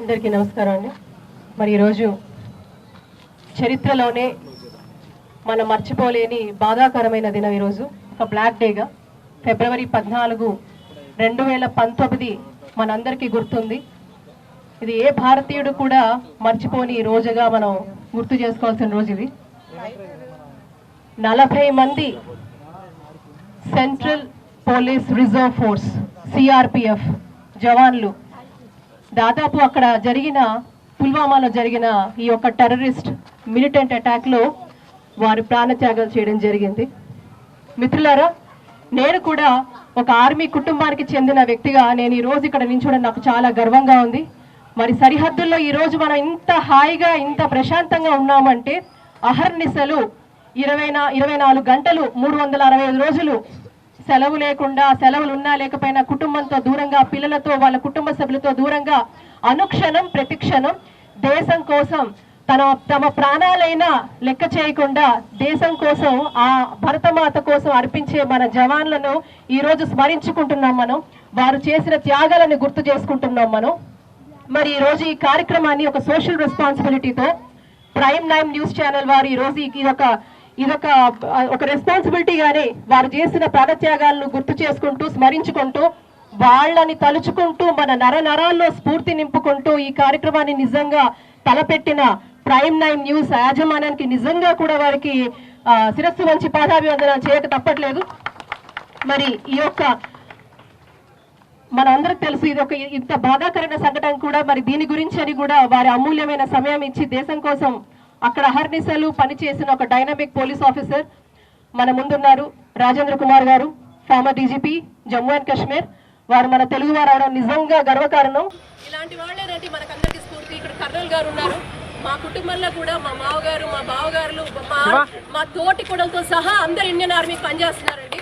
అందరికీ నమస్కారం అండి. మరి ఈరోజు చరిత్రలోనే మనం మర్చిపోలేని బాధాకరమైన దినం. ఈరోజు ఒక బ్లాక్ డేగా ఫిబ్రవరి 14, 2019 మనందరికీ గుర్తుంది. ఇది ఏ భారతీయుడు కూడా మర్చిపోని రోజుగా మనం గుర్తు చేసుకోవాల్సిన రోజు ఇది. 40 మంది central police reserve force CRPF జవాన్లు దాదాపు అక్కడ జరిగిన పుల్వామాలో జరిగిన ఈ యొక్క టెర్రరిస్ట్ మిలిటెంట్ అటాక్లో వారు ప్రాణత్యాగాలు చేయడం జరిగింది. మిత్రులారా, నేను కూడా ఒక ఆర్మీ కుటుంబానికి చెందిన వ్యక్తిగా నేను ఈరోజు ఇక్కడ నించోవడం నాకు చాలా గర్వంగా ఉంది. మరి సరిహద్దుల్లో ఈరోజు మనం ఇంత హాయిగా ఇంత ప్రశాంతంగా ఉన్నామంటే అహర్నిశలు 24 గంటలు 365 రోజులు సెలవు లేకుండా, సెలవులు ఉన్నా లేకపోయినా కుటుంబంతో దూరంగా, పిల్లలతో వాళ్ళ కుటుంబ సభ్యులతో దూరంగా అనుక్షణం ప్రతిక్షణం దేశం కోసం తమ ప్రాణాలైనా లెక్క చేయకుండా దేశం కోసం, ఆ భరతమాత కోసం అర్పించే మన జవాన్లను ఈరోజు స్మరించుకుంటున్నాం మనం. వారు చేసిన త్యాగాలను గుర్తు చేసుకుంటున్నాం మనం. మరి ఈరోజు ఈ కార్యక్రమాన్ని ఒక సోషల్ రెస్పాన్సిబిలిటీతో ప్రైమ్ 9 న్యూస్ ఛానల్ వారు ఈరోజు ఇదొక రెస్పాన్సిబిలిటీగానే వారు చేసిన ప్రాణత్యాగాలను గుర్తు చేసుకుంటూ, స్మరించుకుంటూ, వాళ్ళని తలుచుకుంటూ, మన నరాల్లో స్ఫూర్తి నింపుకుంటూ ఈ కార్యక్రమాన్ని నిజంగా తలపెట్టిన ప్రైమ్ 9 న్యూస్ యాజమాన్యానికి నిజంగా కూడా వారికి శిరస్సు వంచి పాదాభివందన చేయక తప్పట్లేదు. మరి ఈ యొక్క మనందరికి తెలుసు, ఇది ఒక ఇంత బాధాకరమైన సంఘటన కూడా. మరి దీని గురించి అని కూడా వారి అమూల్యమైన సమయం ఇచ్చి దేశం కోసం అక్కడ అహర్నిశలు పనిచేసిన ఒక డైనమిక్ పోలీస్ ఆఫీసర్ మన ముందున్నారు. రాజేంద్ర కుమార్ గారు, farmer DGP Jammu and Kashmir. వారు మన తెలుగు వారు అవడం నిజంగా గర్వకారణం. ఇలాంటి వాళ్ళేనండి మనకందరికి స్ఫూర్తి. ఇక్కడ కర్నూలు గారు ఉన్నారు. మా కుటుంబంలో కూడా మా మావగారు, మా బావగారులు, మా తోటి కొడలతో సహా అందరు ఇండియన్ ఆర్మీకి పనిచేస్తున్నారండి.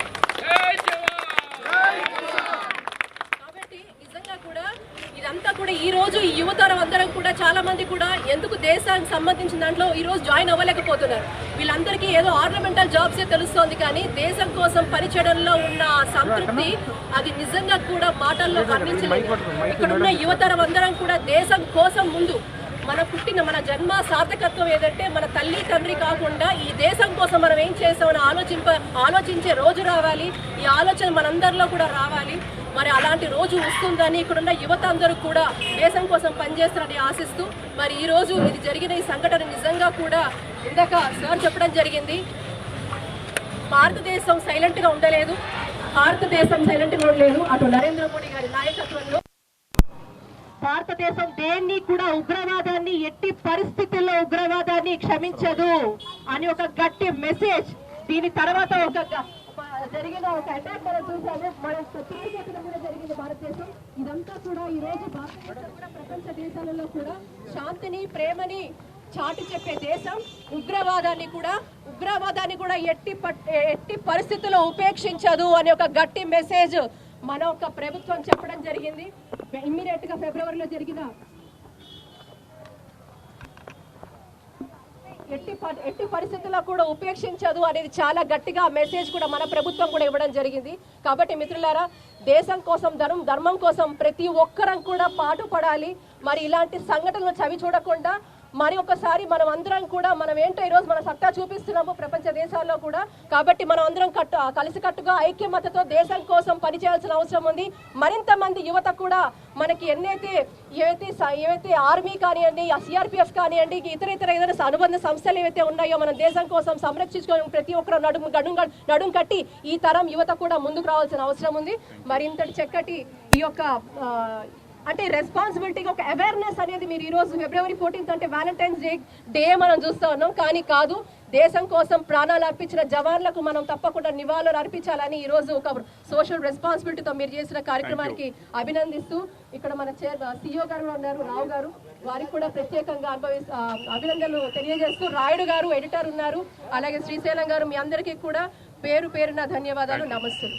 కాబట్టి నిజంగా కూడా ఇదంతా కూడా ఈ రోజు ఈ యువతరం అందరం కూడా చాలా మంది కూడా ఎందుకు దేశానికి సంబంధించిన దాంట్లో ఈ రోజు జాయిన్ అవ్వలేకపోతున్నారు. వీళ్ళందరికీ ఏదో ఆర్నమెంటల్ జాబ్సే తెలుస్తోంది, కానీ దేశం కోసం పనిచేయడంలో ఉన్న సంతృప్తి అది నిజంగా కూడా మాటల్లో వర్ణించలేదు. ఇక్కడ ఉన్న యువతరం అందరం కూడా దేశం కోసం ముందు మన జన్మ సార్థకత్వం ఏదంటే మన తల్లి తండ్రి కాకుండా ఈ దేశం కోసం మనం ఏం చేస్తామని ఆలోచించే రోజు రావాలి. ఈ ఆలోచన మనందరిలో కూడా రావాలి. మరి అలాంటి రోజు వస్తుందని ఇక్కడున్న యువత అందరూ కూడా దేశం కోసం పనిచేస్తారని ఆశిస్తూ, మరి ఈ రోజు ఇది జరిగిన ఈ సంఘటన నిజంగా కూడా ఇందాక సార్ చెప్పడం జరిగింది, భారతదేశం సైలెంట్గా ఉండలేదు. అటు నరేంద్ర మోడీ గారి నాయకత్వంలో భారతదేశం దేన్ని కూడా ఉగ్రవాదాన్ని, ఎట్టి పరిస్థితుల్లో ఉగ్రవాదాన్ని క్షమించదు అని ఒక గట్టి మెసేజ్. దీని తర్వాత జరిగిన ఒక అటాక్ మనం చూసాము. మన కూడా జరిగింది భారతదేశం. ఇదంతా కూడా ఈ రోజు భారతదేశం కూడా ప్రపంచ దేశాలలో కూడా శాంతిని, ప్రేమని చాటి చెప్పే దేశం. ఉగ్రవాదాన్ని కూడా ఎట్టి పరిస్థితుల్లో ఉపేక్షించదు అనే ఒక గట్టి మెసేజ్ మన ఒక ప్రభుత్వం చెప్పడం జరిగింది. ఇమ్మీడియట్ గా ఫిబ్రవరిలో జరిగిన ఎట్టి పరిస్థితుల్లో కూడా ఉపేక్షించదు అనేది చాలా గట్టిగా మెసేజ్ కూడా మన ప్రభుత్వం కూడా ఇవ్వడం జరిగింది. కాబట్టి మిత్రులారా, దేశం కోసం, ధర్మం కోసం ప్రతి ఒక్కరం కూడా పాటుపడాలి. మరి ఇలాంటి సంఘటనలు చవి చూడకుండా మరి ఒకసారి మనం అందరం కూడా మనం ఏంటో ఈరోజు మన సత్తా చూపిస్తున్నాము ప్రపంచ దేశాల్లో కూడా. కాబట్టి మనం అందరం కలిసికట్టుగా ఐక్యమతతో దేశం కోసం పనిచేయాల్సిన అవసరం ఉంది. మరింత మంది యువత కూడా మనకి ఏవైతే ఆర్మీ కానివ్వండి, సిఆర్పిఎఫ్ కానివ్వండి, ఇతర ఏదైనా అనుబంధ సంస్థలు ఏవైతే ఉన్నాయో మనం దేశం కోసం సంరక్షించుకొని ప్రతి ఒక్కరు నడుం కట్టి ఈ తరం యువత కూడా ముందుకు రావాల్సిన అవసరం ఉంది. మరి ఇంతటి చక్కటి ఈ యొక్క అంటే రెస్పాన్సిబిలిటీగా ఒక అవేర్నెస్ అనేది మీరు ఈరోజు ఫిబ్రవరి 14 అంటే వ్యాలంటైన్స్ డే మనం చూస్తూ ఉన్నాం. కానీ కాదు, దేశం కోసం ప్రాణాలు అర్పించిన జవాన్లకు మనం తప్పకుండా నివాళులు అర్పించాలని ఈరోజు ఒక సోషల్ రెస్పాన్సిబిలిటీతో మీరు చేసిన కార్యక్రమానికి అభినందిస్తూ, ఇక్కడ మన సిఇఓ గారు ఉన్నారు, రావు గారు, వారికి కూడా ప్రత్యేకంగా అభినందనలు తెలియజేస్తూ, రాయుడు గారు ఎడిటర్ ఉన్నారు, అలాగే శ్రీశైలం గారు, మీ అందరికీ కూడా పేరున ధన్యవాదాలు, నమస్తే.